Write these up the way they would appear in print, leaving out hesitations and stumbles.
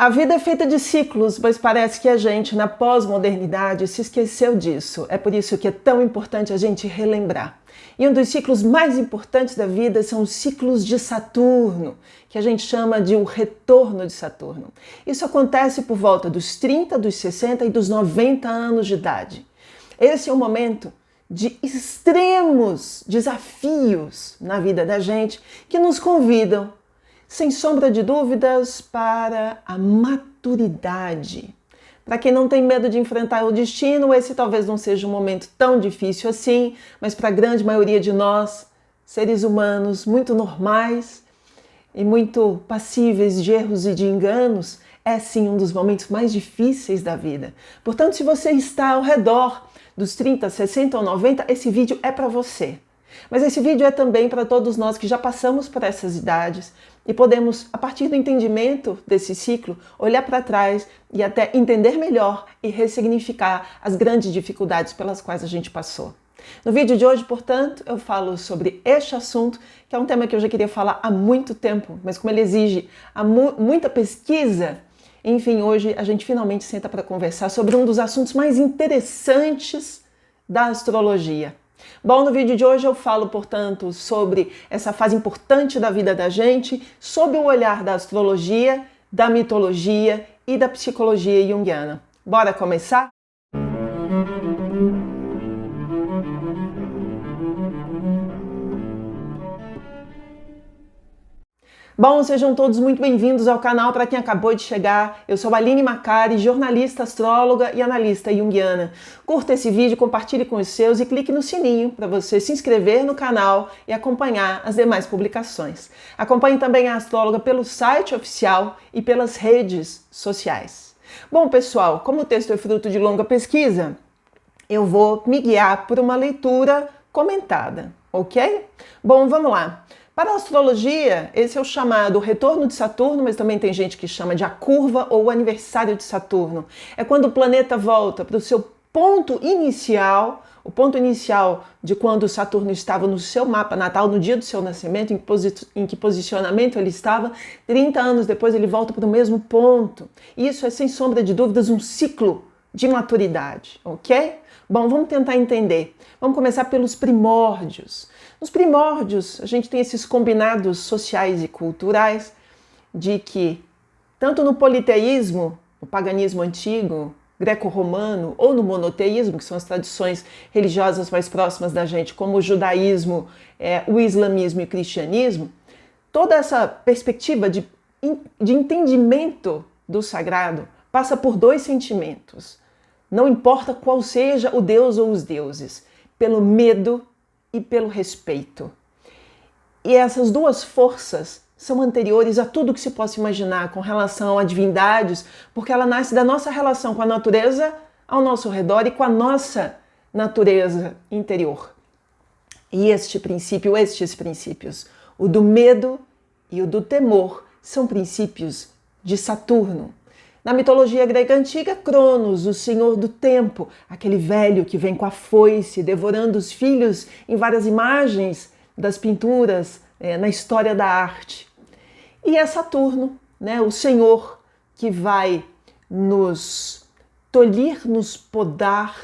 A vida é feita de ciclos, mas parece que a gente, na pós-modernidade, se esqueceu disso. É por isso que é tão importante a gente relembrar. E um dos ciclos mais importantes da vida são os ciclos de Saturno, que a gente chama de o retorno de Saturno. Isso acontece por volta dos 30, dos 60 e dos 90 anos de idade. Esse é um momento de extremos desafios na vida da gente que nos convidam, sem sombra de dúvidas, para a maturidade. Para quem não tem medo de enfrentar o destino, esse talvez não seja um momento tão difícil assim, mas para a grande maioria de nós, seres humanos muito normais e muito passíveis de erros e de enganos, é sim um dos momentos mais difíceis da vida. Portanto, se você está ao redor dos 30, 60 ou 90, esse vídeo é para você. Mas esse vídeo é também para todos nós que já passamos por essas idades e podemos, a partir do entendimento desse ciclo, olhar para trás e até entender melhor e ressignificar as grandes dificuldades pelas quais a gente passou. No vídeo de hoje, portanto, eu falo sobre este assunto, que é um tema que eu já queria falar há muito tempo, mas como ele exige muita pesquisa, enfim, hoje a gente finalmente senta para conversar sobre um dos assuntos mais interessantes da astrologia. Bom, no vídeo de hoje eu falo, portanto, sobre essa fase importante da vida da gente, sob o olhar da astrologia, da mitologia e da psicologia junguiana. Bora começar? Bom, sejam todos muito bem-vindos ao canal. Para quem acabou de chegar, eu sou a Aline Macari, jornalista, astróloga e analista junguiana. Curta esse vídeo, compartilhe com os seus e clique no sininho para você se inscrever no canal e acompanhar as demais publicações. Acompanhe também a astróloga pelo site oficial e pelas redes sociais. Bom, pessoal, como o texto é fruto de longa pesquisa, eu vou me guiar por uma leitura comentada, ok? Bom, vamos lá. Para a astrologia, esse é o chamado retorno de Saturno, mas também tem gente que chama de a curva ou o aniversário de Saturno. É quando o planeta volta para o seu ponto inicial, o ponto inicial de quando Saturno estava no seu mapa natal, no dia do seu nascimento, em que posicionamento ele estava. 30 anos depois ele volta para o mesmo ponto. Isso é, sem sombra de dúvidas, um ciclo de maturidade, ok? Bom, vamos tentar entender. Vamos começar pelos primórdios. Nos primórdios, a gente tem esses combinados sociais e culturais de que, tanto no politeísmo, no paganismo antigo, greco-romano, ou no monoteísmo, que são as tradições religiosas mais próximas da gente, como o judaísmo, o islamismo e o cristianismo, toda essa perspectiva de entendimento do sagrado passa por dois sentimentos. Não importa qual seja o deus ou os deuses, pelo medo e pelo respeito. E essas duas forças são anteriores a tudo que se possa imaginar com relação a divindades, porque ela nasce da nossa relação com a natureza ao nosso redor e com a nossa natureza interior. E estes princípios, o do medo e o do temor, são princípios de Saturno. Na mitologia grega antiga, Cronos, o senhor do tempo, aquele velho que vem com a foice, devorando os filhos em várias imagens das pinturas, na história da arte. E é Saturno, o senhor que vai nos tolir, nos podar,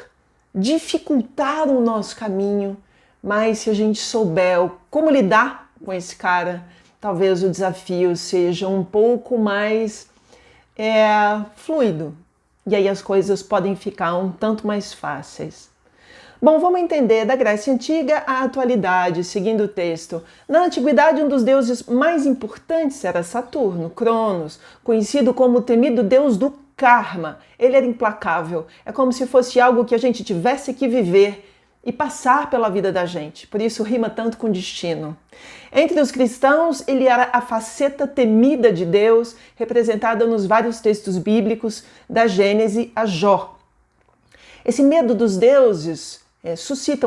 dificultar o nosso caminho, mas se a gente souber como lidar com esse cara, talvez o desafio seja um pouco mais fluido. E aí as coisas podem ficar um tanto mais fáceis. Bom, vamos entender da Grécia Antiga à atualidade, seguindo o texto. Na Antiguidade, um dos deuses mais importantes era Saturno, Cronos, conhecido como o temido deus do karma. Ele era implacável. É como se fosse algo que a gente tivesse que viver e passar pela vida da gente. Por isso rima tanto com destino. Entre os cristãos, ele era a faceta temida de Deus, representada nos vários textos bíblicos, da Gênese a Jó. Esse medo dos deuses que suscita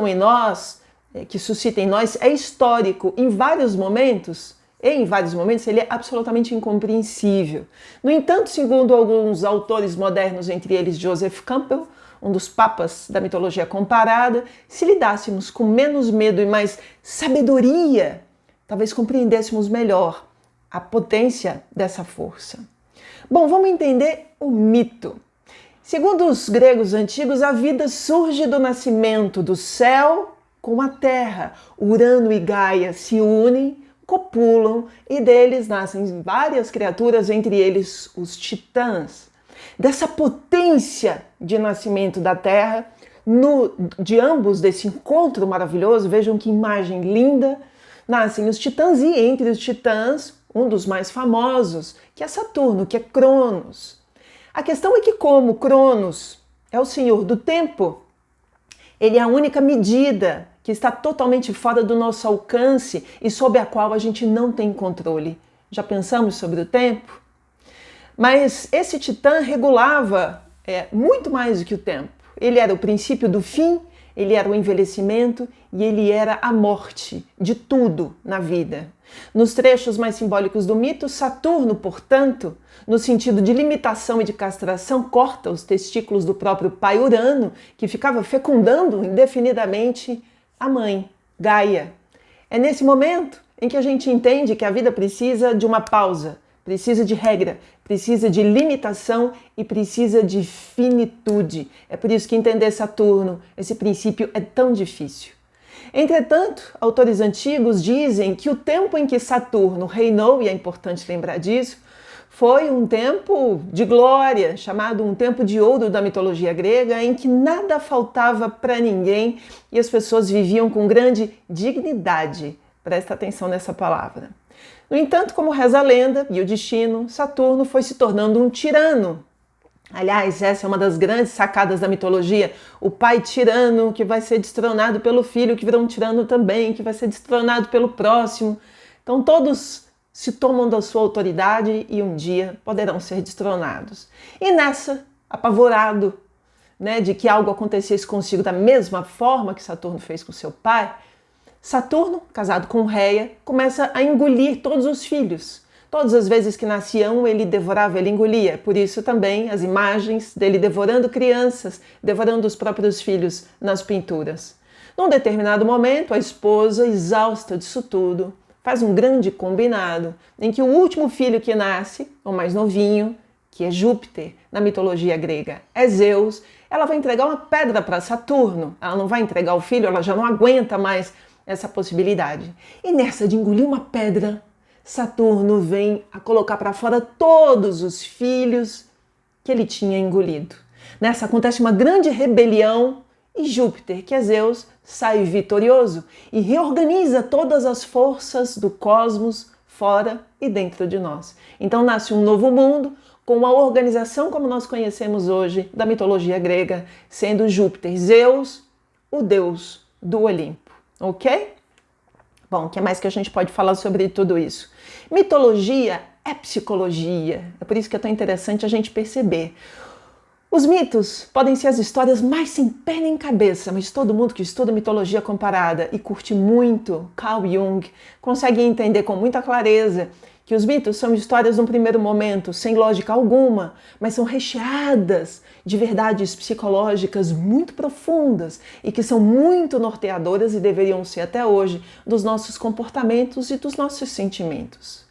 em nós, é histórico em vários momentos, ele é absolutamente incompreensível. No entanto, segundo alguns autores modernos, entre eles Joseph Campbell, um dos papas da mitologia comparada, se lidássemos com menos medo e mais sabedoria, talvez compreendêssemos melhor a potência dessa força. Bom, vamos entender o mito. Segundo os gregos antigos, a vida surge do nascimento do céu com a terra. Urano e Gaia se unem, copulam e deles nascem várias criaturas, entre eles os titãs. Dessa potência de nascimento da terra, de ambos desse encontro maravilhoso, vejam que imagem linda, nascem os titãs e entre os titãs, um dos mais famosos, que é Saturno, que é Cronos. A questão é que como Cronos é o senhor do tempo, ele é a única medida que está totalmente fora do nosso alcance e sobre a qual a gente não tem controle. Já pensamos sobre o tempo? Mas esse titã regulava muito mais do que o tempo. Ele era o princípio do fim, ele era o envelhecimento e ele era a morte de tudo na vida. Nos trechos mais simbólicos do mito, Saturno, portanto, no sentido de limitação e de castração, corta os testículos do próprio pai Urano, que ficava fecundando indefinidamente a mãe, Gaia. É nesse momento em que a gente entende que a vida precisa de uma pausa, precisa de regra, precisa de limitação e precisa de finitude. É por isso que entender Saturno, esse princípio, é tão difícil. Entretanto, autores antigos dizem que o tempo em que Saturno reinou, e é importante lembrar disso, foi um tempo de glória, chamado um tempo de ouro da mitologia grega, em que nada faltava para ninguém e as pessoas viviam com grande dignidade. Presta atenção nessa palavra. No entanto, como reza a lenda e o destino, Saturno foi se tornando um tirano. Aliás, essa é uma das grandes sacadas da mitologia, o pai tirano que vai ser destronado pelo filho, que virou um tirano também, que vai ser destronado pelo próximo. Então todos se tomam da sua autoridade e um dia poderão ser destronados. E nessa, apavorado, de que algo acontecesse consigo da mesma forma que Saturno fez com seu pai, Saturno, casado com Reia, começa a engolir todos os filhos. Todas as vezes que nascia um, ele devorava, ele engolia. Por isso também as imagens dele devorando crianças, devorando os próprios filhos nas pinturas. Num determinado momento, a esposa, exausta disso tudo, faz um grande combinado em que o último filho que nasce, o mais novinho, que é Júpiter, na mitologia grega, é Zeus, ela vai entregar uma pedra para Saturno. Ela não vai entregar o filho, ela já não aguenta mais essa possibilidade. E nessa de engolir uma pedra, Saturno vem a colocar para fora todos os filhos que ele tinha engolido. Nessa acontece uma grande rebelião e Júpiter, que é Zeus, sai vitorioso e reorganiza todas as forças do cosmos fora e dentro de nós. Então nasce um novo mundo com a organização como nós conhecemos hoje da mitologia grega, sendo Júpiter, Zeus, o deus do Olimpo. Ok? Bom, o que mais que a gente pode falar sobre tudo isso? Mitologia é psicologia. É por isso que é tão interessante a gente perceber. Os mitos podem ser as histórias mais sem pé nem cabeça, mas todo mundo que estuda mitologia comparada e curte muito Carl Jung consegue entender com muita clareza que os mitos são histórias num primeiro momento sem lógica alguma, mas são recheadas de verdades psicológicas muito profundas e que são muito norteadoras e deveriam ser até hoje dos nossos comportamentos e dos nossos sentimentos.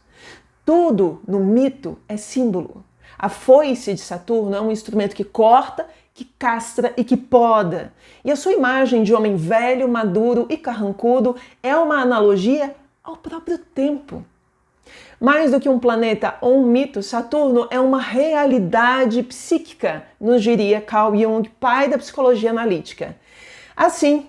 Tudo no mito é símbolo. A foice de Saturno é um instrumento que corta, que castra e que poda. E a sua imagem de homem velho, maduro e carrancudo é uma analogia ao próprio tempo. Mais do que um planeta ou um mito, Saturno é uma realidade psíquica, nos diria Carl Jung, pai da psicologia analítica. Assim,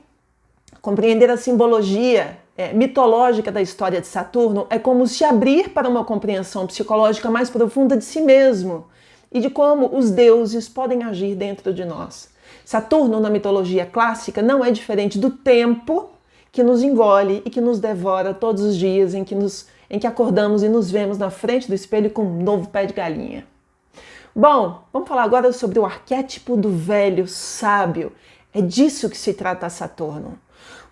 compreender a simbologia mitológica da história de Saturno é como se abrir para uma compreensão psicológica mais profunda de si mesmo e de como os deuses podem agir dentro de nós. Saturno, na mitologia clássica, não é diferente do tempo que nos engole e que nos devora todos os dias em que acordamos e nos vemos na frente do espelho com um novo pé de galinha. Bom, vamos falar agora sobre o arquétipo do velho sábio. É disso que se trata Saturno.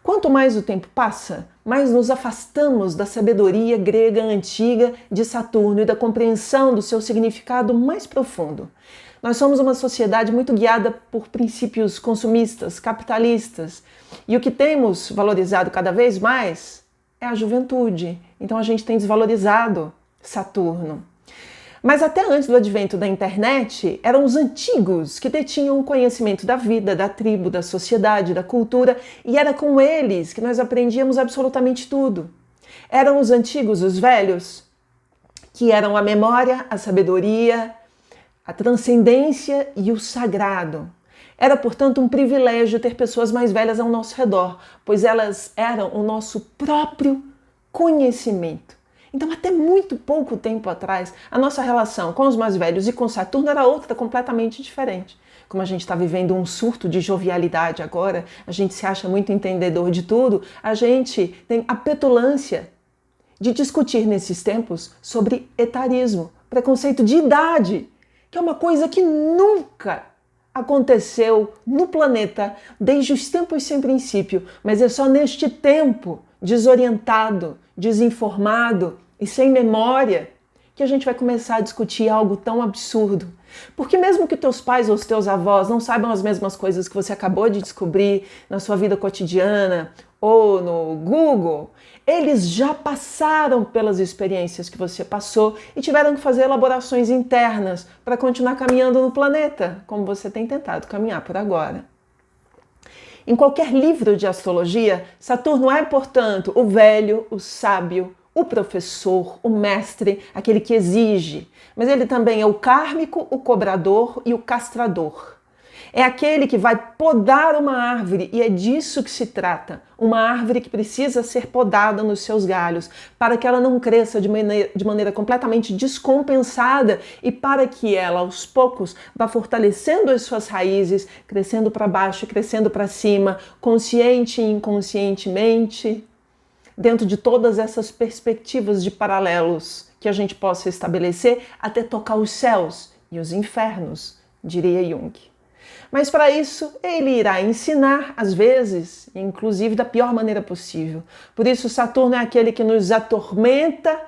Quanto mais o tempo passa, mais nos afastamos da sabedoria grega antiga de Saturno e da compreensão do seu significado mais profundo. Nós somos uma sociedade muito guiada por princípios consumistas, capitalistas, e o que temos valorizado cada vez mais é a juventude. Então a gente tem desvalorizado Saturno. Mas até antes do advento da internet, eram os antigos que detinham o conhecimento da vida, da tribo, da sociedade, da cultura, e era com eles que nós aprendíamos absolutamente tudo. Eram os antigos, os velhos, que eram a memória, a sabedoria, a transcendência e o sagrado. Era, portanto, um privilégio ter pessoas mais velhas ao nosso redor, pois elas eram o nosso próprio conhecimento. Então, até muito pouco tempo atrás, a nossa relação com os mais velhos e com Saturno era outra, completamente diferente. Como a gente está vivendo um surto de jovialidade agora, a gente se acha muito entendedor de tudo, a gente tem a petulância de discutir nesses tempos sobre etarismo, preconceito de idade, que é uma coisa que nunca aconteceu no planeta desde os tempos sem princípio, mas é só neste tempo desorientado, desinformado e sem memória que a gente vai começar a discutir algo tão absurdo. Porque mesmo que teus pais ou os teus avós não saibam as mesmas coisas que você acabou de descobrir na sua vida cotidiana ou no Google, eles já passaram pelas experiências que você passou e tiveram que fazer elaborações internas para continuar caminhando no planeta, como você tem tentado caminhar por agora. Em qualquer livro de astrologia, Saturno é, portanto, o velho, o sábio, o professor, o mestre, aquele que exige. Mas ele também é o kármico, o cobrador e o castrador. É aquele que vai podar uma árvore, e é disso que se trata. Uma árvore que precisa ser podada nos seus galhos, para que ela não cresça de maneira completamente descompensada e para que ela, aos poucos, vá fortalecendo as suas raízes, crescendo para baixo e crescendo para cima, consciente e inconscientemente, dentro de todas essas perspectivas de paralelos que a gente possa estabelecer até tocar os céus e os infernos, diria Jung. Mas para isso, ele irá ensinar, às vezes, inclusive da pior maneira possível. Por isso, Saturno é aquele que nos atormenta,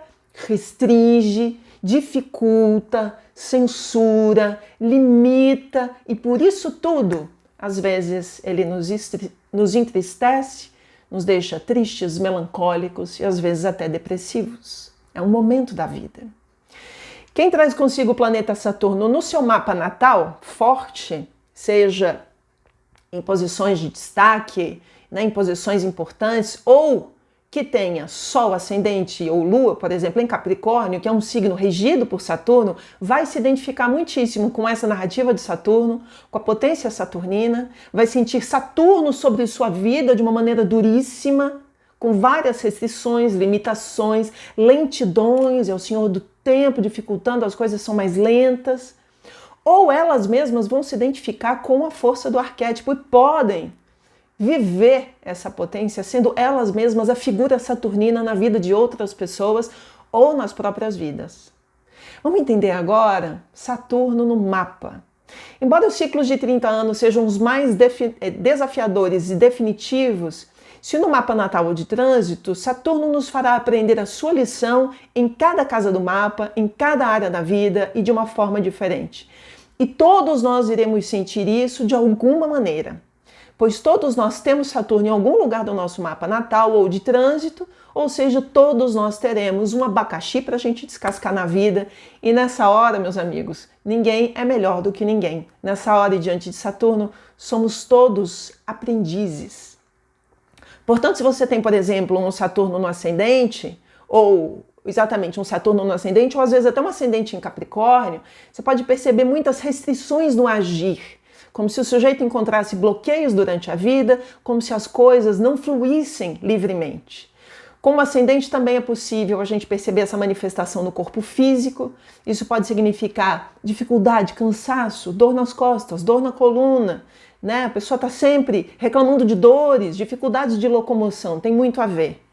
restringe, dificulta, censura, limita e por isso tudo, às vezes, ele nos entristece, nos deixa tristes, melancólicos e às vezes até depressivos. É um momento da vida. Quem traz consigo o planeta Saturno no seu mapa natal, forte, seja em posições de destaque, né, em posições importantes, ou que tenha Sol, Ascendente ou Lua, por exemplo, em Capricórnio, que é um signo regido por Saturno, vai se identificar muitíssimo com essa narrativa de Saturno, com a potência saturnina, vai sentir Saturno sobre sua vida de uma maneira duríssima, com várias restrições, limitações, lentidões, é o senhor do tempo, dificultando, as coisas são mais lentas. Ou elas mesmas vão se identificar com a força do arquétipo e podem viver essa potência sendo elas mesmas a figura saturnina na vida de outras pessoas ou nas próprias vidas. Vamos entender agora Saturno no mapa. Embora os ciclos de 30 anos sejam os mais desafiadores e definitivos, se no mapa natal ou de trânsito, Saturno nos fará aprender a sua lição em cada casa do mapa, em cada área da vida e de uma forma diferente. E todos nós iremos sentir isso de alguma maneira, pois todos nós temos Saturno em algum lugar do nosso mapa natal ou de trânsito, ou seja, todos nós teremos um abacaxi para a gente descascar na vida. E nessa hora, meus amigos, ninguém é melhor do que ninguém. Nessa hora e diante de Saturno, somos todos aprendizes. Portanto, se você tem, por exemplo, um Saturno no ascendente, ou exatamente um Saturno no ascendente, ou às vezes até um ascendente em Capricórnio, você pode perceber muitas restrições no agir, como se o sujeito encontrasse bloqueios durante a vida, como se as coisas não fluíssem livremente. Com o ascendente também é possível a gente perceber essa manifestação no corpo físico. Isso pode significar dificuldade, cansaço, dor nas costas, dor na coluna, né? A pessoa está sempre reclamando de dores, dificuldades de locomoção, tem muito a ver.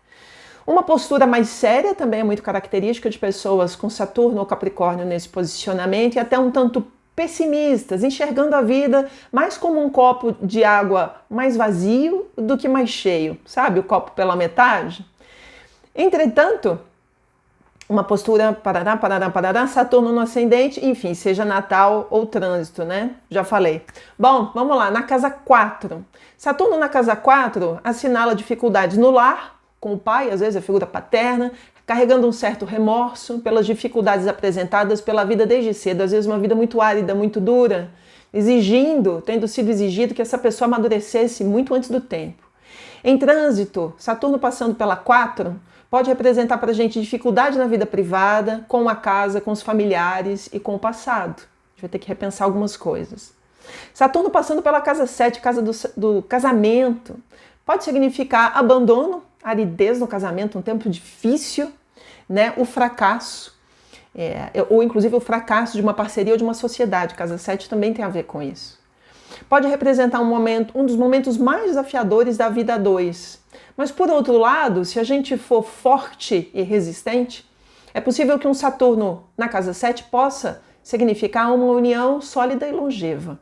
Uma postura mais séria também é muito característica de pessoas com Saturno ou Capricórnio nesse posicionamento e até um tanto pessimistas, enxergando a vida mais como um copo de água mais vazio do que mais cheio, sabe? O copo pela metade. Entretanto, uma postura parará, Saturno no ascendente, enfim, seja natal ou trânsito, né? Já falei. Bom, vamos lá, na casa 4. Saturno na casa 4 assinala dificuldades no lar, com o pai, às vezes a figura paterna, carregando um certo remorso pelas dificuldades apresentadas pela vida desde cedo, às vezes uma vida muito árida, muito dura, tendo sido exigido que essa pessoa amadurecesse muito antes do tempo. Em trânsito, Saturno passando pela 4, pode representar para a gente dificuldade na vida privada, com a casa, com os familiares e com o passado. A gente vai ter que repensar algumas coisas. Saturno passando pela casa 7, casa do casamento, pode significar abandono, aridez no casamento, um tempo difícil, né? O fracasso, ou inclusive o fracasso de uma parceria ou de uma sociedade. Casa 7 também tem a ver com isso. Pode representar um dos momentos mais desafiadores da vida a dois. Mas por outro lado, se a gente for forte e resistente, é possível que um Saturno na casa 7 possa significar uma união sólida e longeva.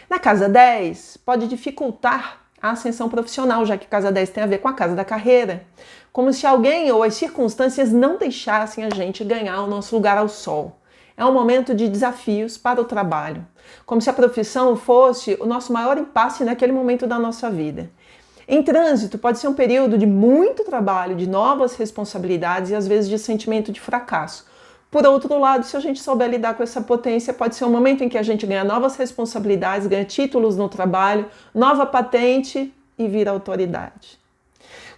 Na casa 10, pode dificultar a ascensão profissional, já que casa 10 tem a ver com a casa da carreira. Como se alguém ou as circunstâncias não deixassem a gente ganhar o nosso lugar ao sol. É um momento de desafios para o trabalho. Como se a profissão fosse o nosso maior impasse naquele momento da nossa vida. Em trânsito, pode ser um período de muito trabalho, de novas responsabilidades e às vezes de sentimento de fracasso. Por outro lado, se a gente souber lidar com essa potência, pode ser um momento em que a gente ganha novas responsabilidades, ganha títulos no trabalho, nova patente e vira autoridade.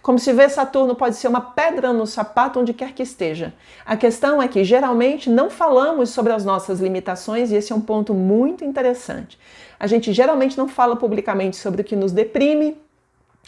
Como se vê, Saturno pode ser uma pedra no sapato onde quer que esteja. A questão é que geralmente não falamos sobre as nossas limitações e esse é um ponto muito interessante. A gente geralmente não fala publicamente sobre o que nos deprime,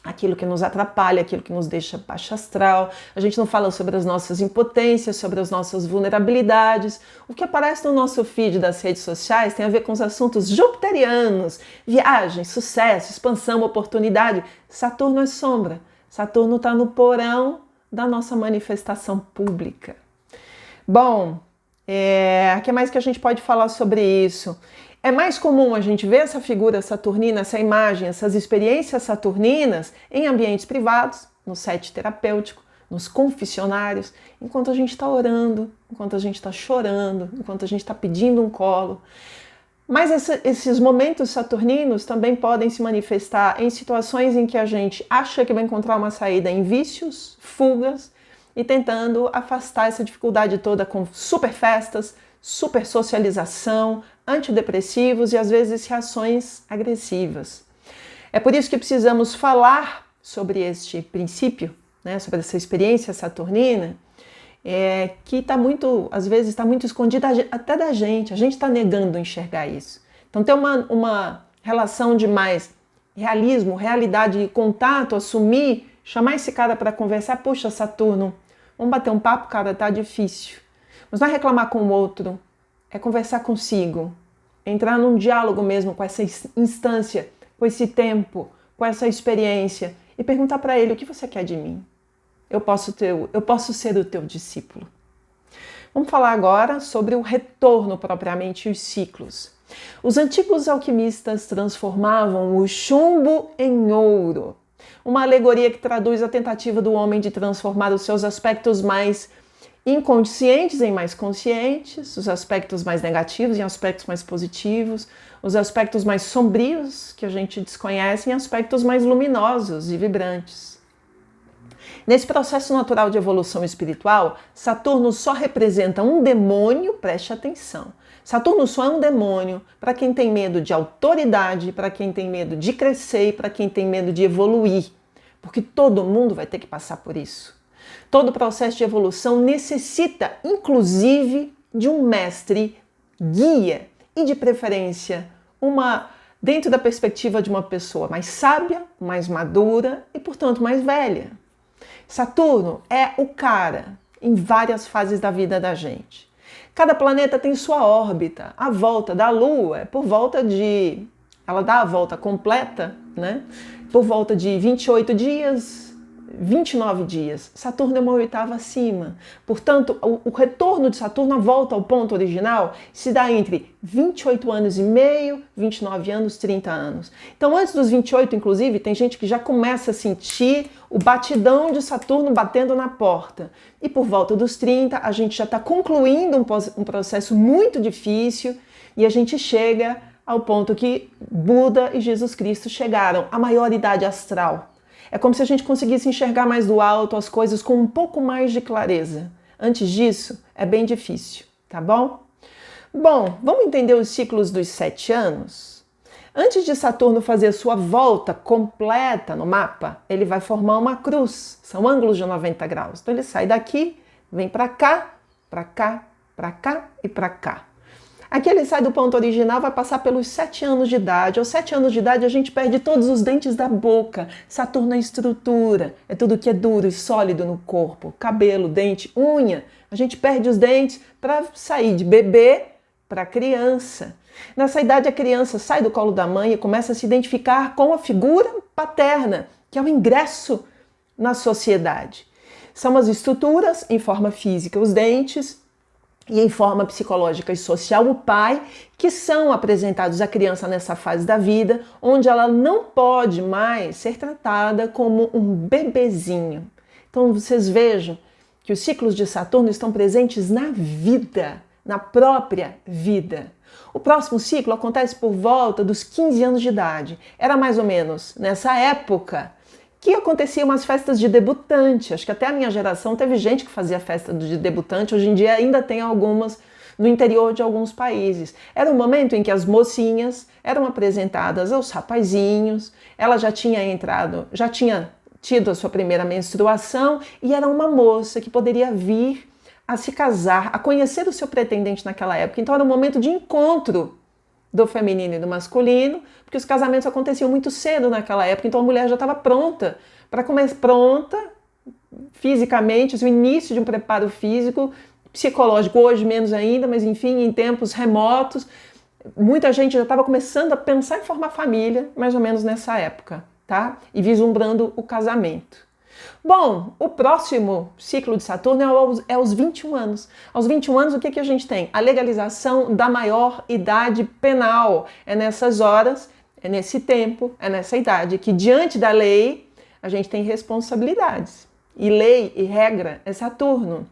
aquilo que nos atrapalha, aquilo que nos deixa baixo astral. A gente não fala sobre as nossas impotências, sobre as nossas vulnerabilidades. O que aparece no nosso feed das redes sociais tem a ver com os assuntos jupiterianos, viagem, sucesso, expansão, oportunidade. Saturno é sombra. Saturno está no porão da nossa manifestação pública. Bom, o que mais que a gente pode falar sobre isso? É mais comum a gente ver essa figura saturnina, essa imagem, essas experiências saturninas em ambientes privados, no set terapêutico, nos confessionários, enquanto a gente está orando, enquanto a gente está chorando, enquanto a gente está pedindo um colo. Mas esses momentos saturninos também podem se manifestar em situações em que a gente acha que vai encontrar uma saída em vícios, fugas e tentando afastar essa dificuldade toda com super festas, super socialização, antidepressivos e às vezes reações agressivas. É por isso que precisamos falar sobre este princípio, né, sobre essa experiência saturnina, que às vezes está muito escondida até da gente. A gente está negando enxergar isso. Então tem uma relação de mais realismo, realidade e contato, assumir, chamar esse cara para conversar. Poxa, Saturno, vamos bater um papo, cara, tá difícil. Mas não é reclamar com o outro, é conversar consigo, entrar num diálogo mesmo com essa instância, com esse tempo, com essa experiência e perguntar para ele: o que você quer de mim? Eu posso ser o teu discípulo. Vamos falar agora sobre o retorno propriamente e os ciclos. Os antigos alquimistas transformavam o chumbo em ouro, uma alegoria que traduz a tentativa do homem de transformar os seus aspectos mais inconscientes em mais conscientes, os aspectos mais negativos em aspectos mais positivos, os aspectos mais sombrios que a gente desconhece em aspectos mais luminosos e vibrantes. Nesse processo natural de evolução espiritual, Saturno só representa um demônio, preste atenção. Saturno só é um demônio para quem tem medo de autoridade, para quem tem medo de crescer e para quem tem medo de evoluir, porque todo mundo vai ter que passar por isso. Todo processo de evolução necessita, inclusive, de um mestre guia e, de preferência, dentro da perspectiva de uma pessoa mais sábia, mais madura e, portanto, mais velha. Saturno é o cara em várias fases da vida da gente. Cada planeta tem sua órbita. A volta da Lua é ela dá a volta completa, né? Por volta de 28 dias, 29 dias. Saturno é uma oitava acima. Portanto, o retorno de Saturno, a volta ao ponto original, se dá entre 28 anos e meio, 29 anos, 30 anos. Então, antes dos 28, inclusive, tem gente que já começa a sentir o batidão de Saturno batendo na porta. E por volta dos 30, a gente já está concluindo um processo muito difícil e a gente chega ao ponto que Buda e Jesus Cristo chegaram, a maior idade astral. É como se a gente conseguisse enxergar mais do alto as coisas com um pouco mais de clareza. Antes disso, é bem difícil, tá bom? Bom, vamos entender os ciclos dos 7 anos? Antes de Saturno fazer sua volta completa no mapa, ele vai formar uma cruz, são ângulos de 90 graus. Então ele sai daqui, vem para cá, para cá, para cá e para cá. Aqui ele sai do ponto original, vai passar pelos 7 anos de idade. Aos 7 anos de idade a gente perde todos os dentes da boca. Saturno é estrutura, é tudo que é duro e sólido no corpo. Cabelo, dente, unha. A gente perde os dentes para sair de bebê para criança. Nessa idade a criança sai do colo da mãe e começa a se identificar com a figura paterna, que é o ingresso na sociedade. São as estruturas em forma física, os dentes, e em forma psicológica e social, o pai, que são apresentados à criança nessa fase da vida, onde ela não pode mais ser tratada como um bebezinho. Então vocês vejam que os ciclos de Saturno estão presentes na vida, na própria vida. O próximo ciclo acontece por volta dos 15 anos de idade. Era mais ou menos nessa época que aconteciam umas festas de debutante. Acho que até a minha geração teve gente que fazia festa de debutante. Hoje em dia ainda tem algumas no interior de alguns países. Era um momento em que as mocinhas eram apresentadas aos rapazinhos, ela já tinha tido a sua primeira menstruação e era uma moça que poderia vir a se casar, a conhecer o seu pretendente naquela época. Então era um momento de encontro do feminino e do masculino, porque os casamentos aconteciam muito cedo naquela época, então a mulher já estava pronta para começar, pronta fisicamente, o início de um preparo físico, psicológico, hoje menos ainda, mas enfim, em tempos remotos, muita gente já estava começando a pensar em formar família, mais ou menos nessa época, tá? E vislumbrando o casamento. Bom, o próximo ciclo de Saturno é aos 21 anos. Aos 21 anos, o que a gente tem? A legalização da maior idade penal. É nessas horas, é nesse tempo, é nessa idade que, diante da lei, a gente tem responsabilidades. E lei e regra é Saturno.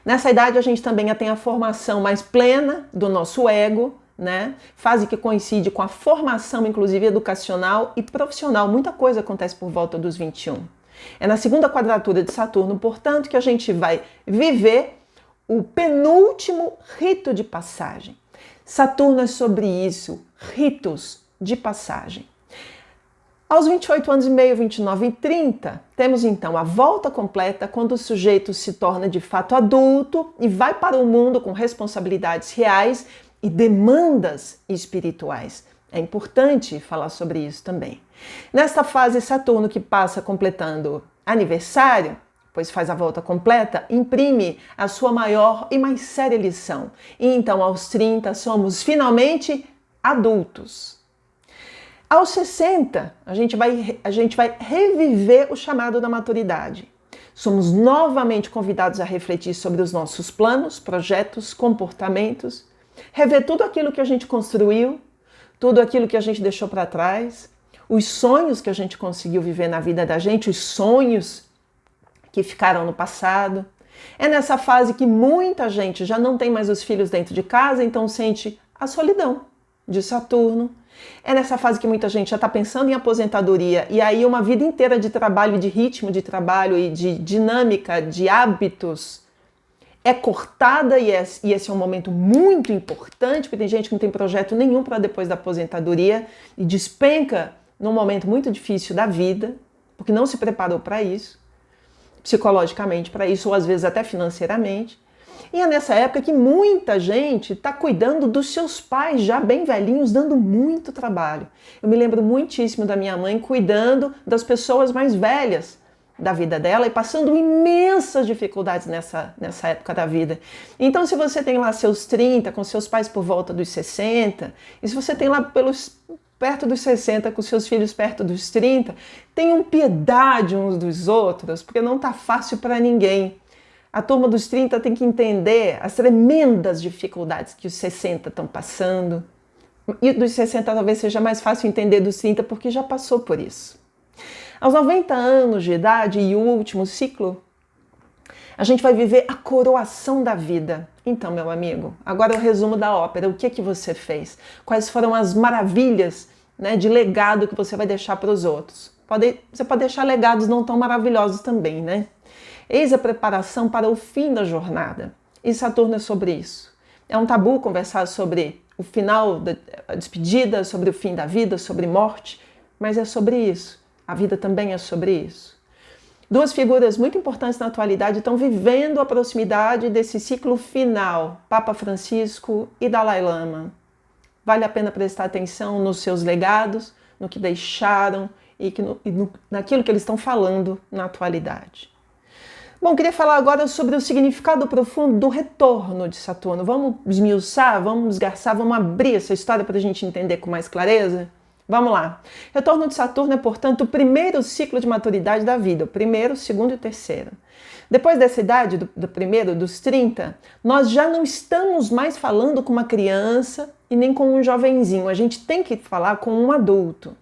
Nessa idade, a gente também tem a formação mais plena do nosso ego, né? Fase que coincide com a formação, inclusive, educacional e profissional. Muita coisa acontece por volta dos 21. É na segunda quadratura de Saturno, portanto, que a gente vai viver o penúltimo rito de passagem. Saturno é sobre isso, ritos de passagem. Aos 28 anos e meio, 29 e 30, temos então a volta completa quando o sujeito se torna de fato adulto e vai para o mundo com responsabilidades reais e demandas espirituais. É importante falar sobre isso também. Nesta fase, Saturno, que passa completando aniversário, pois faz a volta completa, imprime a sua maior e mais séria lição. E então, aos 30, somos finalmente adultos. Aos 60, a gente vai reviver o chamado da maturidade. Somos novamente convidados a refletir sobre os nossos planos, projetos, comportamentos, rever tudo aquilo que a gente construiu, tudo aquilo que a gente deixou para trás, os sonhos que a gente conseguiu viver na vida da gente, os sonhos que ficaram no passado. É nessa fase que muita gente já não tem mais os filhos dentro de casa, então sente a solidão de Saturno. É nessa fase que muita gente já está pensando em aposentadoria e aí uma vida inteira de trabalho, de ritmo de trabalho e de dinâmica, de hábitos é cortada e esse é um momento muito importante, porque tem gente que não tem projeto nenhum para depois da aposentadoria e despenca num momento muito difícil da vida, porque não se preparou para isso, psicologicamente para isso, ou às vezes até financeiramente. E é nessa época que muita gente está cuidando dos seus pais já bem velhinhos, dando muito trabalho. Eu me lembro muitíssimo da minha mãe cuidando das pessoas mais velhas da vida dela e passando imensas dificuldades nessa época da vida. Então, se você tem lá seus 30, com seus pais por volta dos 60, e se você tem lá perto dos 60, com seus filhos perto dos 30, tenham piedade uns dos outros, porque não está fácil para ninguém. A turma dos 30 tem que entender as tremendas dificuldades que os 60 estão passando. E dos 60 talvez seja mais fácil entender dos 30, porque já passou por isso. Aos 90 anos de idade e o último ciclo, a gente vai viver a coroação da vida. Então, meu amigo, agora o resumo da ópera. O que você fez? Quais foram as maravilhas, né, de legado que você vai deixar para os outros? Você pode deixar legados não tão maravilhosos também, né? Eis a preparação para o fim da jornada. E Saturno é sobre isso. É um tabu conversar sobre o final, a despedida, sobre o fim da vida, sobre morte, mas é sobre isso. A vida também é sobre isso. Duas figuras muito importantes na atualidade estão vivendo a proximidade desse ciclo final, Papa Francisco e Dalai Lama. Vale a pena prestar atenção nos seus legados, no que deixaram e naquilo que eles estão falando na atualidade. Bom, queria falar agora sobre o significado profundo do retorno de Saturno. Vamos esmiuçar, vamos esgarçar, vamos abrir essa história para a gente entender com mais clareza? Vamos lá. Retorno de Saturno é, portanto, o primeiro ciclo de maturidade da vida, o primeiro, o segundo e o terceiro. Depois dessa idade, do primeiro, dos 30, nós já não estamos mais falando com uma criança e nem com um jovenzinho. A gente tem que falar com um adulto.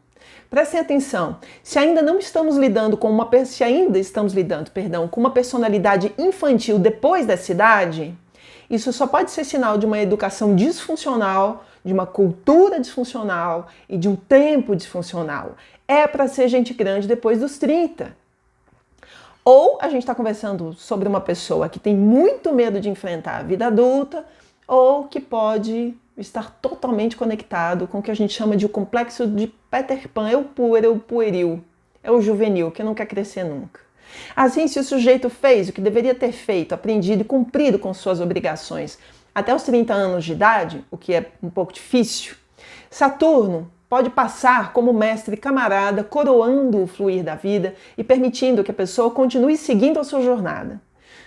Prestem atenção, se ainda estamos lidando com uma personalidade infantil depois dessa idade, isso só pode ser sinal de uma educação disfuncional, de uma cultura disfuncional e de um tempo disfuncional. É para ser gente grande depois dos 30. Ou a gente está conversando sobre uma pessoa que tem muito medo de enfrentar a vida adulta, ou que pode estar totalmente conectado com o que a gente chama de o complexo de Peter Pan. É o pueril, é o juvenil, que não quer crescer nunca. Assim, se o sujeito fez o que deveria ter feito, aprendido e cumprido com suas obrigações até os 30 anos de idade, o que é um pouco difícil, Saturno pode passar como mestre camarada, coroando o fluir da vida e permitindo que a pessoa continue seguindo a sua jornada.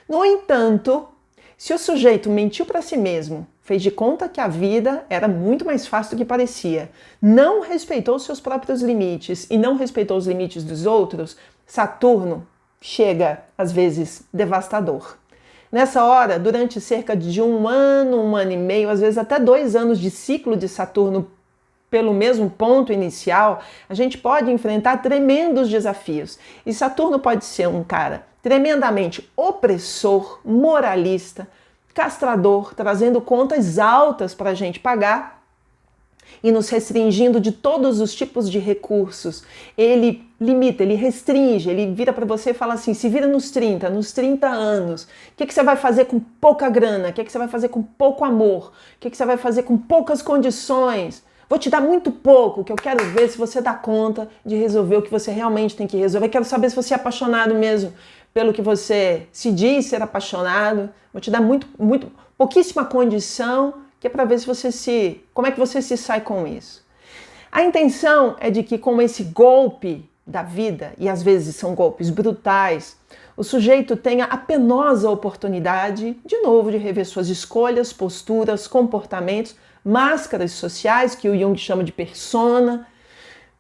No entanto, se o sujeito mentiu para si mesmo, fez de conta que a vida era muito mais fácil do que parecia, não respeitou seus próprios limites e não respeitou os limites dos outros, Saturno chega, às vezes, devastador. Nessa hora, durante cerca de um ano e meio, às vezes até 2 anos de ciclo de Saturno pelo mesmo ponto inicial, a gente pode enfrentar tremendos desafios. E Saturno pode ser um cara tremendamente opressor, moralista, castrador, trazendo contas altas para a gente pagar e nos restringindo de todos os tipos de recursos. Ele limita, ele restringe, ele vira para você e fala assim, se vira nos 30 anos, o que você vai fazer com pouca grana? O que você vai fazer com pouco amor? O que você vai fazer com poucas condições? Vou te dar muito pouco, que eu quero ver se você dá conta de resolver o que você realmente tem que resolver. Quero saber se você é apaixonado mesmo pelo que você se diz ser apaixonado. Vou te dar pouquíssima condição, que é para ver como é que você se sai com isso. A intenção é de que com esse golpe da vida, e às vezes são golpes brutais, o sujeito tenha a penosa oportunidade, de novo, de rever suas escolhas, posturas, comportamentos, máscaras sociais, que o Jung chama de persona,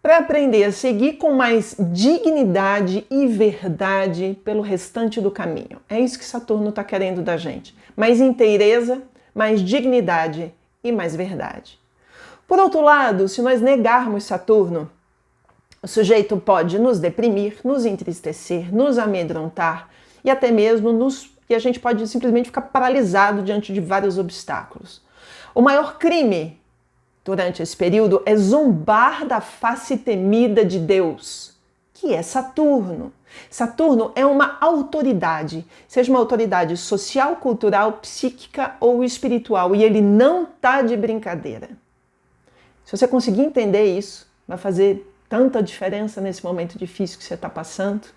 para aprender a seguir com mais dignidade e verdade pelo restante do caminho. É isso que Saturno está querendo da gente. Mais inteireza, mais dignidade e mais verdade. Por outro lado, se nós negarmos Saturno, o sujeito pode nos deprimir, nos entristecer, nos amedrontar e até mesmo e a gente pode simplesmente ficar paralisado diante de vários obstáculos. O maior crime durante esse período é zombar da face temida de Deus, que é Saturno. Saturno é uma autoridade, seja uma autoridade social, cultural, psíquica ou espiritual, e ele não está de brincadeira. Se você conseguir entender isso, vai fazer tanta diferença nesse momento difícil que você está passando.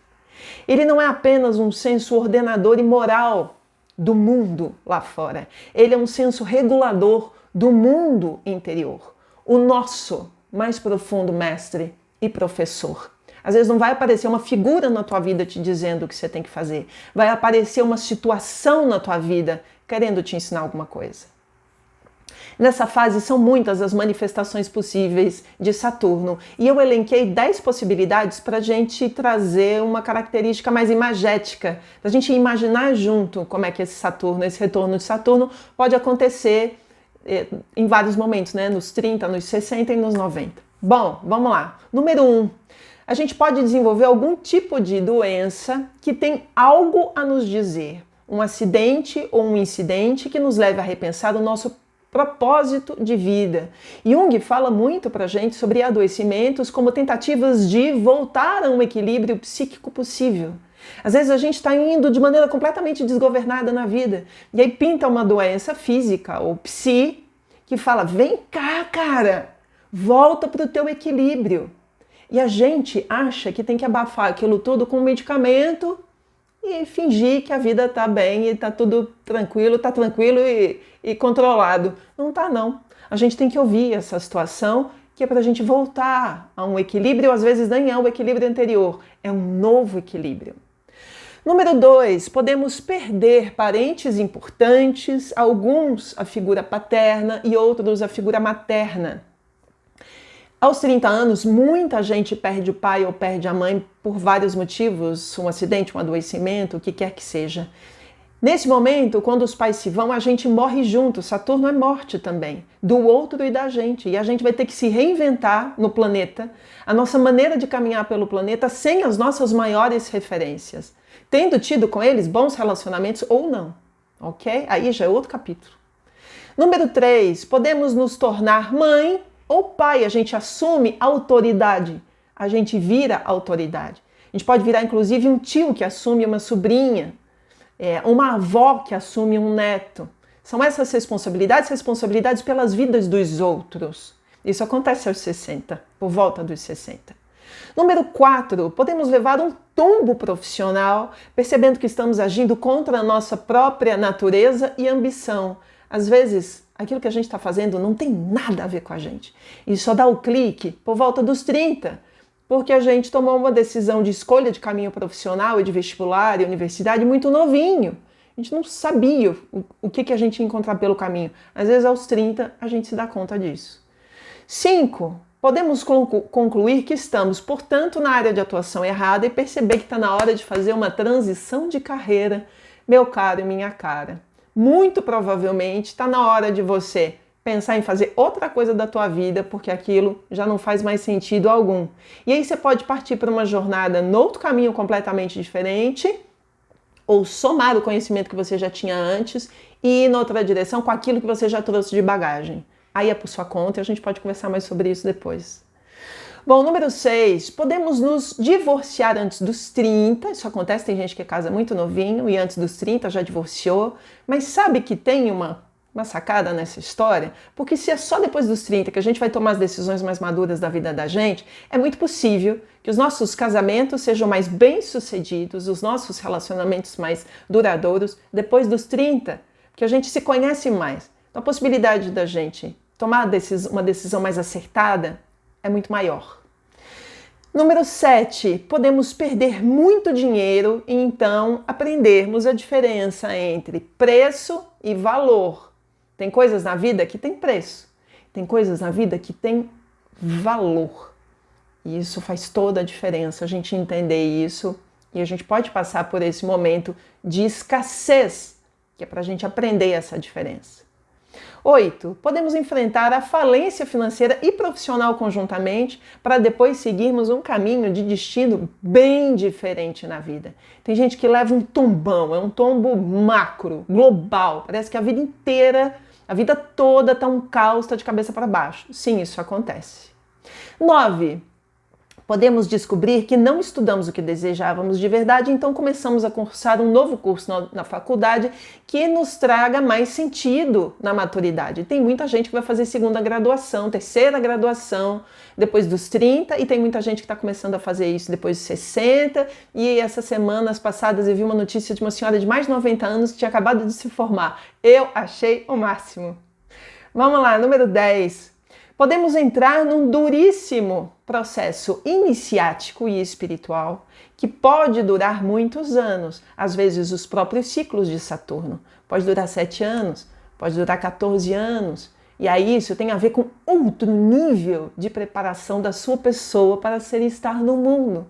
Ele não é apenas um senso ordenador e moral do mundo lá fora. Ele é um senso regulador do mundo interior. O nosso mais profundo mestre e professor. Às vezes não vai aparecer uma figura na tua vida te dizendo o que você tem que fazer. Vai aparecer uma situação na tua vida querendo te ensinar alguma coisa. Nessa fase são muitas as manifestações possíveis de Saturno e eu elenquei 10 possibilidades para a gente trazer uma característica mais imagética, para a gente imaginar junto como é que esse retorno de Saturno pode acontecer em vários momentos, né? Nos 30, nos 60 e nos 90. Bom, vamos lá. Número 1. A gente pode desenvolver algum tipo de doença que tem algo a nos dizer. Um acidente ou um incidente que nos leve a repensar o nosso propósito de vida. Jung fala muito pra gente sobre adoecimentos como tentativas de voltar a um equilíbrio psíquico possível. Às vezes a gente está indo de maneira completamente desgovernada na vida, e aí pinta uma doença física ou psi que fala, vem cá, cara, volta pro teu equilíbrio. E a gente acha que tem que abafar aquilo tudo com um medicamento e fingir que a vida tá bem e tá tudo tranquilo, e controlado. Não tá, não. A gente tem que ouvir essa situação, que é pra gente voltar a um equilíbrio, às vezes nem é o equilíbrio anterior, é um novo equilíbrio. Número 2, podemos perder parentes importantes, alguns a figura paterna e outros a figura materna. Aos 30 anos, muita gente perde o pai ou perde a mãe por vários motivos, um acidente, um adoecimento, o que quer que seja. Nesse momento, quando os pais se vão, a gente morre junto. Saturno é morte também, do outro e da gente. E a gente vai ter que se reinventar no planeta, a nossa maneira de caminhar pelo planeta sem as nossas maiores referências. Tendo tido com eles bons relacionamentos ou não, ok? Aí já é outro capítulo. Número 3, podemos nos tornar mãe ou pai, a gente assume autoridade, a gente vira autoridade. A gente pode virar, inclusive, um tio que assume uma sobrinha, uma avó que assume um neto. São essas responsabilidades pelas vidas dos outros. Isso acontece aos 60, por volta dos 60. Número 4, podemos levar um tombo profissional, percebendo que estamos agindo contra a nossa própria natureza e ambição. Às vezes, aquilo que a gente está fazendo não tem nada a ver com a gente. E só dá o clique por volta dos 30, porque a gente tomou uma decisão de escolha de caminho profissional e de vestibular e universidade muito novinho. A gente não sabia o que a gente ia encontrar pelo caminho. Às vezes, aos 30, a gente se dá conta disso. 5, podemos concluir que estamos, portanto, na área de atuação errada e perceber que está na hora de fazer uma transição de carreira, meu caro e minha cara. Muito provavelmente está na hora de você pensar em fazer outra coisa da tua vida, porque aquilo já não faz mais sentido algum. E aí você pode partir para uma jornada noutro caminho completamente diferente, ou somar o conhecimento que você já tinha antes e ir noutra direção com aquilo que você já trouxe de bagagem. Aí é por sua conta e a gente pode conversar mais sobre isso depois. Bom, número 6, podemos nos divorciar antes dos 30, isso acontece, tem gente que casa muito novinho e antes dos 30 já divorciou, mas sabe que tem uma sacada nessa história? Porque se é só depois dos 30 que a gente vai tomar as decisões mais maduras da vida da gente, é muito possível que os nossos casamentos sejam mais bem-sucedidos, os nossos relacionamentos mais duradouros depois dos 30, porque a gente se conhece mais. Então a possibilidade da gente tomar uma decisão mais acertada é muito maior. Número 7, podemos perder muito dinheiro e então aprendermos a diferença entre preço e valor. Tem coisas na vida que tem preço, tem coisas na vida que tem valor. E isso faz toda a diferença, a gente entender isso, e a gente pode passar por esse momento de escassez, que é para a gente aprender essa diferença. 8, podemos enfrentar a falência financeira e profissional conjuntamente para depois seguirmos um caminho de destino bem diferente na vida. Tem gente que leva um tombão, é um tombo macro, global, parece que a vida inteira, a vida toda está um caos, está de cabeça para baixo. Sim, isso acontece. 9, podemos descobrir que não estudamos o que desejávamos de verdade, então começamos a cursar um novo curso na faculdade que nos traga mais sentido na maturidade. Tem muita gente que vai fazer segunda graduação, terceira graduação depois dos 30 e tem muita gente que está começando a fazer isso depois dos 60 e essas semanas passadas eu vi uma notícia de uma senhora de mais de 90 anos que tinha acabado de se formar. Eu achei o máximo. Vamos lá, número 10. Podemos entrar num duríssimo processo iniciático e espiritual que pode durar muitos anos, às vezes os próprios ciclos de Saturno. Pode durar 7 anos, pode durar 14 anos. E aí isso tem a ver com outro nível de preparação da sua pessoa para ser e estar no mundo.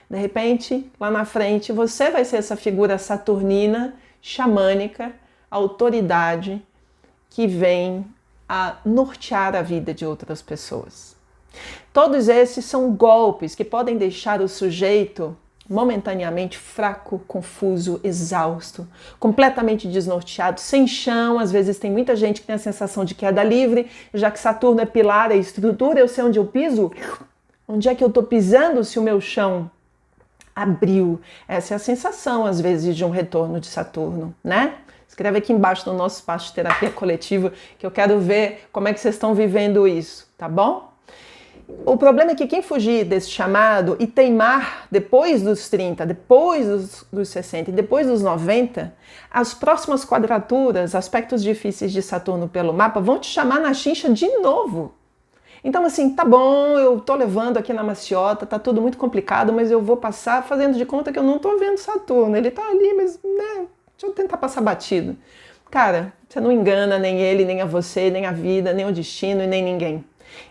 De repente, lá na frente, você vai ser essa figura saturnina, xamânica, autoridade, que vem a nortear a vida de outras pessoas. Todos esses são golpes que podem deixar o sujeito momentaneamente fraco, confuso, exausto, completamente desnorteado, sem chão. Às vezes tem muita gente que tem a sensação de queda livre, já que Saturno é pilar, é estrutura, eu sei onde eu piso, onde é que eu estou pisando se o meu chão abriu. Essa é a sensação, às vezes, de um retorno de Saturno, né? Escreve aqui embaixo no nosso espaço de terapia coletiva que eu quero ver como é que vocês estão vivendo isso, tá bom? O problema é que quem fugir desse chamado e teimar depois dos 30, depois dos 60 e depois dos 90, as próximas quadraturas, aspectos difíceis de Saturno pelo mapa, vão te chamar na chincha de novo. Então assim, tá bom, eu tô levando aqui na maciota, tá tudo muito complicado, mas eu vou passar fazendo de conta que eu não tô vendo Saturno. Ele tá ali, mas né, deixa eu tentar passar batido. Cara, você não engana nem ele, nem a você, nem a vida, nem o destino e nem ninguém.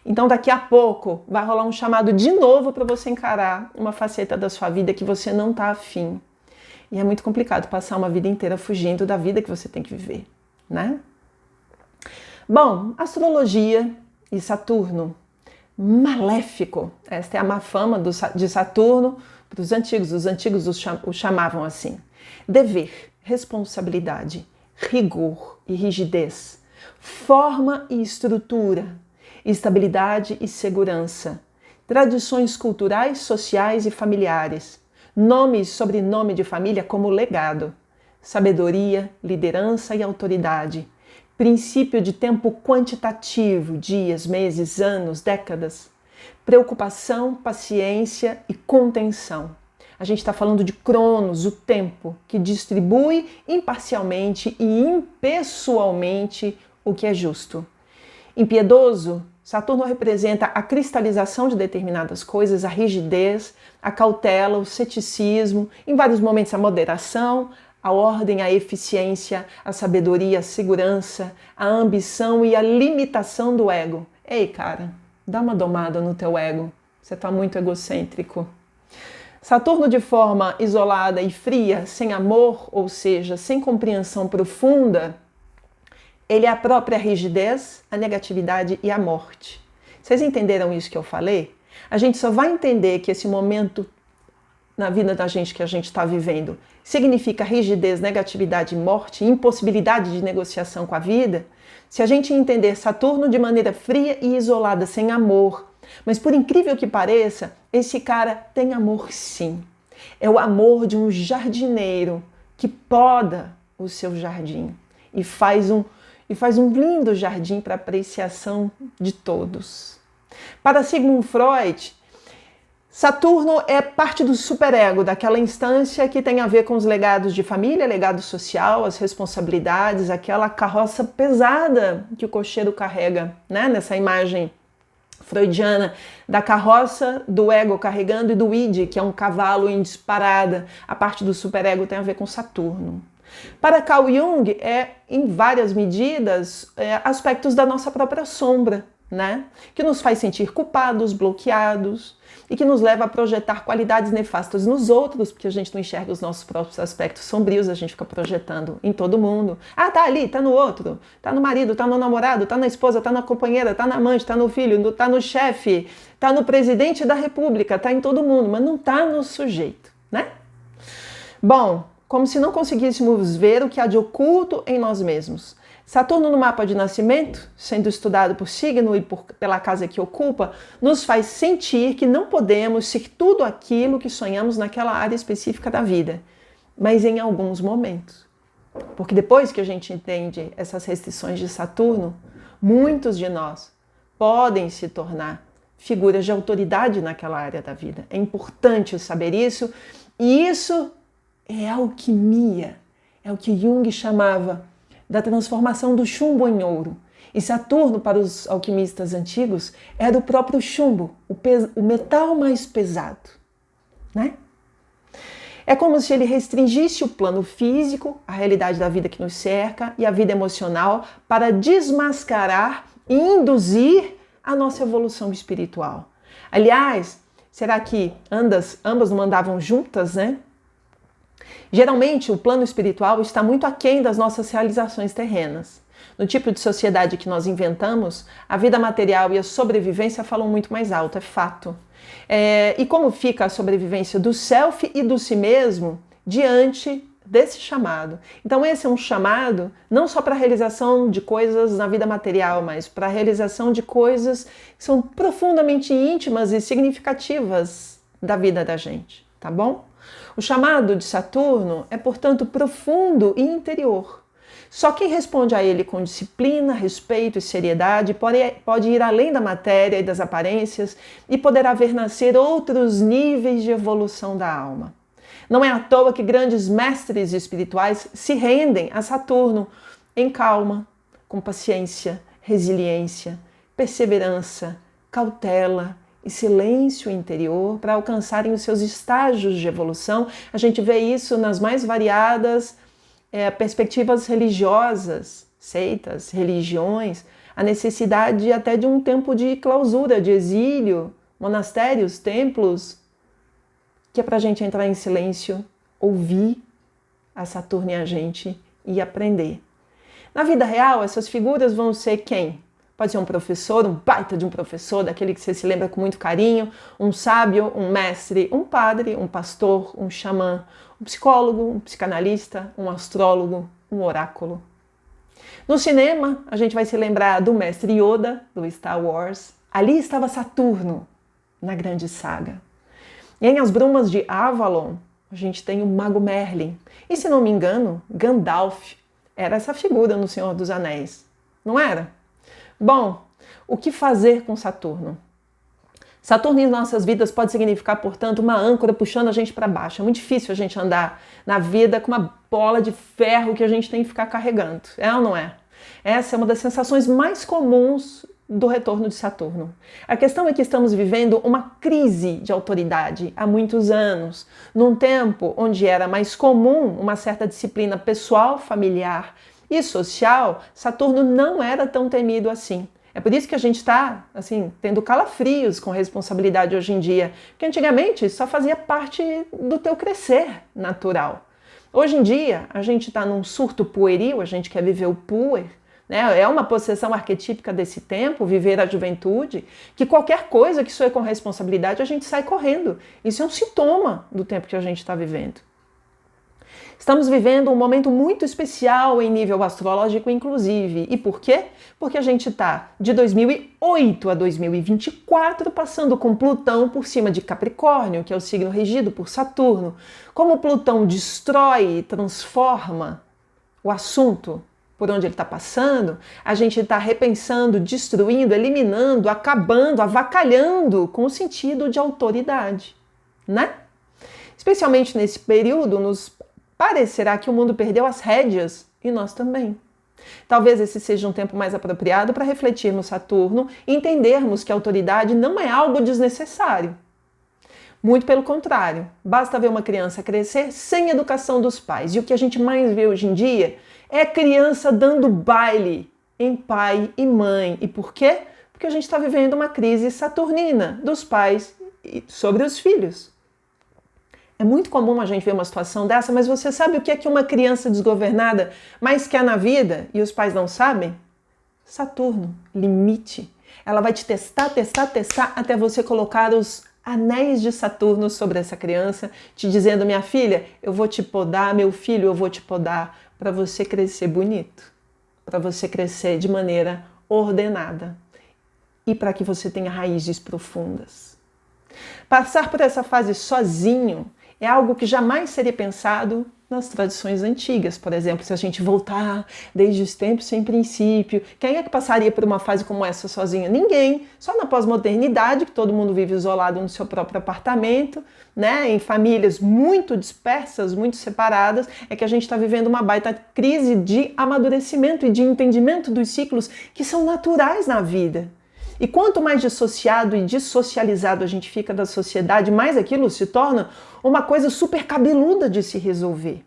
Então daqui a pouco vai rolar um chamado de novo para você encarar uma faceta da sua vida que você não tá afim. E é muito complicado passar uma vida inteira fugindo da vida que você tem que viver, né? Bom, astrologia e Saturno, maléfico. Esta é a má fama de Saturno para os antigos. Os antigos o chamavam assim. Dever, responsabilidade, rigor e rigidez, forma e estrutura, estabilidade e segurança, tradições culturais, sociais e familiares, nome e sobrenome de família como legado, sabedoria, liderança e autoridade, princípio de tempo quantitativo, dias, meses, anos, décadas, preocupação, paciência e contenção. A gente está falando de Cronos, o tempo, que distribui imparcialmente e impessoalmente o que é justo. Impiedoso, Saturno representa a cristalização de determinadas coisas, a rigidez, a cautela, o ceticismo, em vários momentos a moderação, a ordem, a eficiência, a sabedoria, a segurança, a ambição e a limitação do ego. Ei, cara, dá uma domada no teu ego. Você está muito egocêntrico. Saturno de forma isolada e fria, sem amor, ou seja, sem compreensão profunda, ele é a própria rigidez, a negatividade e a morte. Vocês entenderam isso que eu falei? A gente só vai entender que esse momento na vida da gente que a gente está vivendo significa rigidez, negatividade, morte, impossibilidade de negociação com a vida, se a gente entender Saturno de maneira fria e isolada, sem amor. Mas por incrível que pareça, esse cara tem amor sim. É o amor de um jardineiro que poda o seu jardim e faz um lindo jardim para apreciação de todos. Para Sigmund Freud, Saturno é parte do superego, daquela instância que tem a ver com os legados de família, legado social, as responsabilidades, aquela carroça pesada que o cocheiro carrega, né? Nessa imagem freudiana da carroça do ego carregando e do id, que é um cavalo em disparada. A parte do superego tem a ver com Saturno. Para Carl Jung, em várias medidas, aspectos da nossa própria sombra, né? Que nos faz sentir culpados, bloqueados e que nos leva a projetar qualidades nefastas nos outros, porque a gente não enxerga os nossos próprios aspectos sombrios, a gente fica projetando em todo mundo. Ah, tá ali, tá no outro, tá no marido, tá no namorado, tá na esposa, tá na companheira, tá na amante, tá no filho, tá no chefe, tá no presidente da república, tá em todo mundo, mas não tá no sujeito, né? Bom, como se não conseguíssemos ver o que há de oculto em nós mesmos. Saturno no mapa de nascimento, sendo estudado por signo e pela casa que ocupa, nos faz sentir que não podemos ser tudo aquilo que sonhamos naquela área específica da vida, mas em alguns momentos. Porque depois que a gente entende essas restrições de Saturno, muitos de nós podem se tornar figuras de autoridade naquela área da vida. É importante saber isso, e isso é alquimia, é o que Jung chamava da transformação do chumbo em ouro. E Saturno, para os alquimistas antigos, era o próprio chumbo, o metal mais pesado, né? É como se ele restringisse o plano físico, a realidade da vida que nos cerca e a vida emocional para desmascarar e induzir a nossa evolução espiritual. Aliás, será que ambas não andavam juntas, né? Geralmente, o plano espiritual está muito aquém das nossas realizações terrenas. No tipo de sociedade que nós inventamos, a vida material e a sobrevivência falam muito mais alto, é fato. E como fica a sobrevivência do self e do si mesmo diante desse chamado. Então esse é um chamado não só para a realização de coisas na vida material, mas para a realização de coisas que são profundamente íntimas e significativas da vida da gente, tá bom? O chamado de Saturno é, portanto, profundo e interior. Só quem responde a ele com disciplina, respeito e seriedade pode ir além da matéria e das aparências e poderá ver nascer outros níveis de evolução da alma. Não é à toa que grandes mestres espirituais se rendem a Saturno em calma, com paciência, resiliência, perseverança, cautela e silêncio interior para alcançarem os seus estágios de evolução. A gente vê isso nas mais variadas perspectivas religiosas, seitas, religiões, a necessidade até de um tempo de clausura, de exílio, monastérios, templos, que é para a gente entrar em silêncio, ouvir a Saturno e a gente e aprender. Na vida real, essas figuras vão ser quem? Pode ser um professor, um baita de um professor, daquele que você se lembra com muito carinho, um sábio, um mestre, um padre, um pastor, um xamã, um psicólogo, um psicanalista, um astrólogo, um oráculo. No cinema, a gente vai se lembrar do mestre Yoda, do Star Wars. Ali estava Saturno, na grande saga. E em As Brumas de Avalon, a gente tem o Mago Merlin. E se não me engano, Gandalf era essa figura no Senhor dos Anéis. Não era? Bom, o que fazer com Saturno? Saturno em nossas vidas pode significar, portanto, uma âncora puxando a gente para baixo. É muito difícil a gente andar na vida com uma bola de ferro que a gente tem que ficar carregando. É ou não é? Essa é uma das sensações mais comuns do retorno de Saturno. A questão é que estamos vivendo uma crise de autoridade há muitos anos, num tempo onde era mais comum uma certa disciplina pessoal, familiar e social. Saturno não era tão temido assim. É por isso que a gente está, assim, tendo calafrios com responsabilidade hoje em dia, que antigamente só fazia parte do teu crescer natural. Hoje em dia, a gente está num surto pueril, a gente quer viver o puer, né? É uma possessão arquetípica desse tempo, viver a juventude, que qualquer coisa que soe com responsabilidade, a gente sai correndo. Isso é um sintoma do tempo que a gente está vivendo. Estamos vivendo um momento muito especial em nível astrológico, inclusive. E por quê? Porque a gente está de 2008 a 2024 passando com Plutão por cima de Capricórnio, que é o signo regido por Saturno. Como Plutão destrói e transforma o assunto por onde ele está passando, a gente está repensando, destruindo, eliminando, acabando, avacalhando com o sentido de autoridade, né? Especialmente nesse período, nos parecerá que o mundo perdeu as rédeas e nós também. Talvez esse seja um tempo mais apropriado para refletirmos Saturno e entendermos que a autoridade não é algo desnecessário. Muito pelo contrário, basta ver uma criança crescer sem educação dos pais. E o que a gente mais vê hoje em dia é criança dando baile em pai e mãe. E por quê? Porque a gente está vivendo uma crise saturnina dos pais sobre os filhos. É muito comum a gente ver uma situação dessa, mas você sabe o que é que uma criança desgovernada mais quer na vida e os pais não sabem? Saturno, limite. Ela vai te testar até você colocar os anéis de Saturno sobre essa criança, te dizendo: minha filha, eu vou te podar, meu filho, eu vou te podar para você crescer bonito, para você crescer de maneira ordenada e para que você tenha raízes profundas. Passar por essa fase sozinho é algo que jamais seria pensado nas tradições antigas. Por exemplo, se a gente voltar desde os tempos sem princípio, quem é que passaria por uma fase como essa sozinho? Ninguém. Só na pós-modernidade, que todo mundo vive isolado no seu próprio apartamento, né, em famílias muito dispersas, muito separadas, é que a gente está vivendo uma baita crise de amadurecimento e de entendimento dos ciclos que são naturais na vida. E quanto mais dissociado e dissocializado a gente fica da sociedade, mais aquilo se torna uma coisa super cabeluda de se resolver.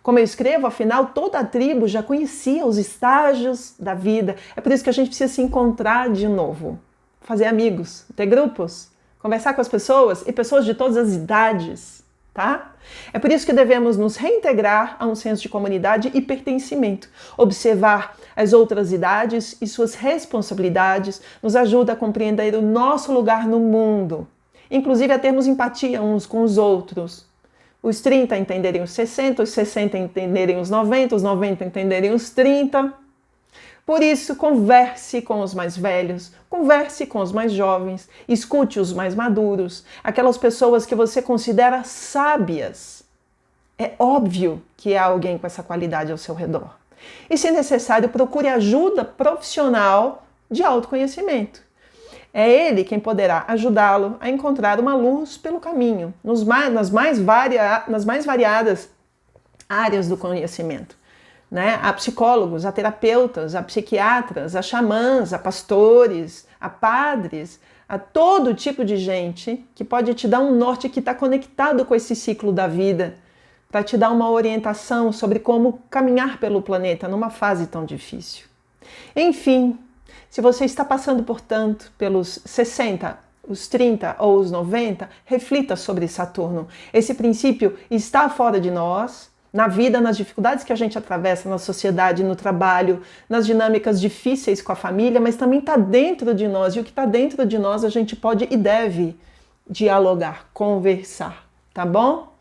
Como eu escrevo, afinal, toda a tribo já conhecia os estágios da vida. É por isso que a gente precisa se encontrar de novo, fazer amigos, ter grupos, conversar com as pessoas e pessoas de todas as idades, tá? É por isso que devemos nos reintegrar a um senso de comunidade e pertencimento. Observar as outras idades e suas responsabilidades nos ajuda a compreender o nosso lugar no mundo. inclusive a termos empatia uns com os outros. Os 30 entenderem os 60 entenderem os 90 entenderem os 30. Por isso, converse com os mais velhos, converse com os mais jovens, escute os mais maduros, aquelas pessoas que você considera sábias. É óbvio que há alguém com essa qualidade ao seu redor. E, se necessário, procure ajuda profissional de autoconhecimento. É ele quem poderá ajudá-lo a encontrar uma luz pelo caminho, nas mais variadas áreas do conhecimento. Né? Há psicólogos, há terapeutas, há psiquiatras, há xamãs, há pastores, há padres, há todo tipo de gente que pode te dar um norte que está conectado com esse ciclo da vida, para te dar uma orientação sobre como caminhar pelo planeta numa fase tão difícil. Enfim, se você está passando, portanto, pelos 60, os 30 ou os 90, reflita sobre Saturno. Esse princípio está fora de nós, na vida, nas dificuldades que a gente atravessa na sociedade, no trabalho, nas dinâmicas difíceis com a família, mas também está dentro de nós. E o que está dentro de nós a gente pode e deve dialogar, conversar, tá bom?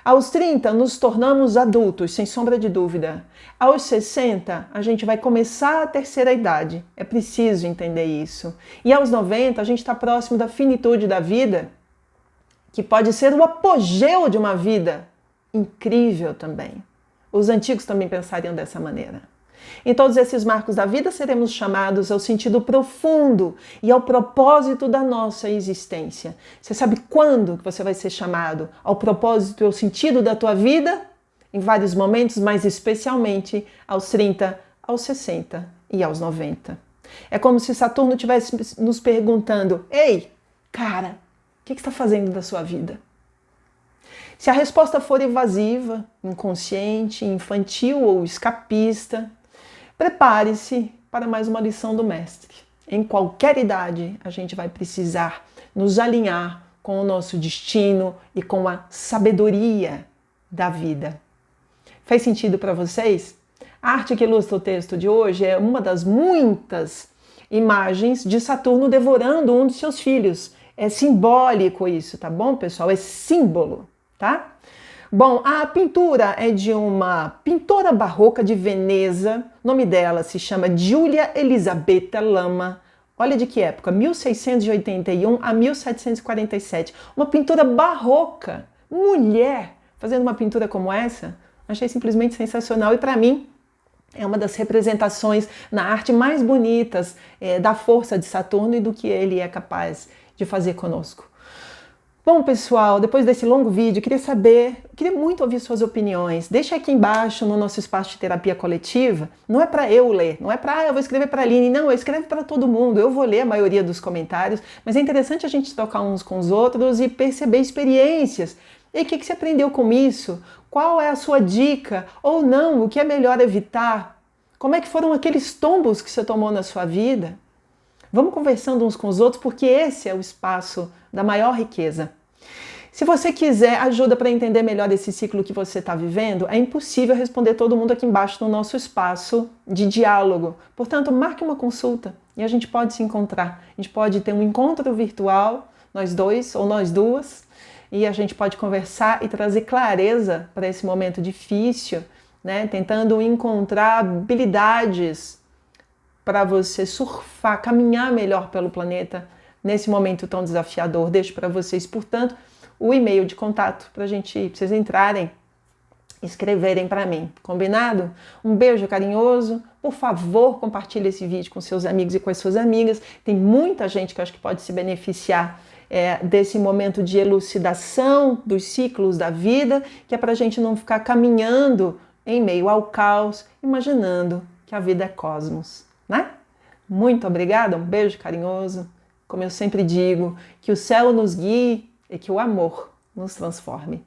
Aos 30, nos tornamos adultos, sem sombra de dúvida. Aos 60, a gente vai começar a terceira idade. É preciso entender isso. E aos 90, a gente está próximo da finitude da vida, que pode ser o apogeu de uma vida incrível também. Os antigos também pensariam dessa maneira. Em todos esses marcos da vida seremos chamados ao sentido profundo e ao propósito da nossa existência. Você sabe quando que você vai ser chamado ao propósito e ao sentido da tua vida? Em vários momentos, mas especialmente aos 30, aos 60 e aos 90. É como se Saturno estivesse nos perguntando: ei, cara, o que você está fazendo da sua vida? Se a resposta for evasiva, inconsciente, infantil ou escapista, prepare-se para mais uma lição do mestre. Em qualquer idade, a gente vai precisar nos alinhar com o nosso destino e com a sabedoria da vida. Fez sentido para vocês? A arte que ilustra o texto de hoje é uma das muitas imagens de Saturno devorando um dos seus filhos. É simbólico isso, tá bom, pessoal? É símbolo. Tá? Bom, a pintura é de uma pintora barroca de Veneza. O nome dela se chama Giulia Elisabetta Lama. Olha de que época, 1681 a 1747. Uma pintura barroca, mulher, fazendo uma pintura como essa. Achei simplesmente sensacional e, para mim, é uma das representações na arte mais bonitas da força de Saturno e do que ele é capaz de fazer conosco. Bom, pessoal, depois desse longo vídeo, queria muito ouvir suas opiniões. Deixa aqui embaixo no nosso espaço de terapia coletiva. Não é para eu ler, não é para eu vou escrever para a Aline, não, eu escrevo para todo mundo. Eu vou ler a maioria dos comentários, mas é interessante a gente trocar uns com os outros e perceber experiências. E o que você aprendeu com isso? Qual é a sua dica? Ou não, o que é melhor evitar? Como é que foram aqueles tombos que você tomou na sua vida? Vamos conversando uns com os outros, porque esse é o espaço da maior riqueza. Se você quiser ajuda para entender melhor esse ciclo que você está vivendo, é impossível responder todo mundo aqui embaixo no nosso espaço de diálogo. Portanto, marque uma consulta e a gente pode se encontrar. A gente pode ter um encontro virtual, nós dois ou nós duas, e a gente pode conversar e trazer clareza para esse momento difícil, né? Tentando encontrar habilidades para você surfar, caminhar melhor pelo planeta nesse momento tão desafiador. Deixo para vocês, portanto, o e-mail de contato para vocês entrarem, escreverem para mim. Combinado? Um beijo carinhoso. Por favor, compartilhe esse vídeo com seus amigos e com as suas amigas. Tem muita gente que eu acho que pode se beneficiar desse momento de elucidação dos ciclos da vida, que é para a gente não ficar caminhando em meio ao caos, imaginando que a vida é cosmos, né? Muito obrigada, um beijo carinhoso. Como eu sempre digo, que o céu nos guie e que o amor nos transforme.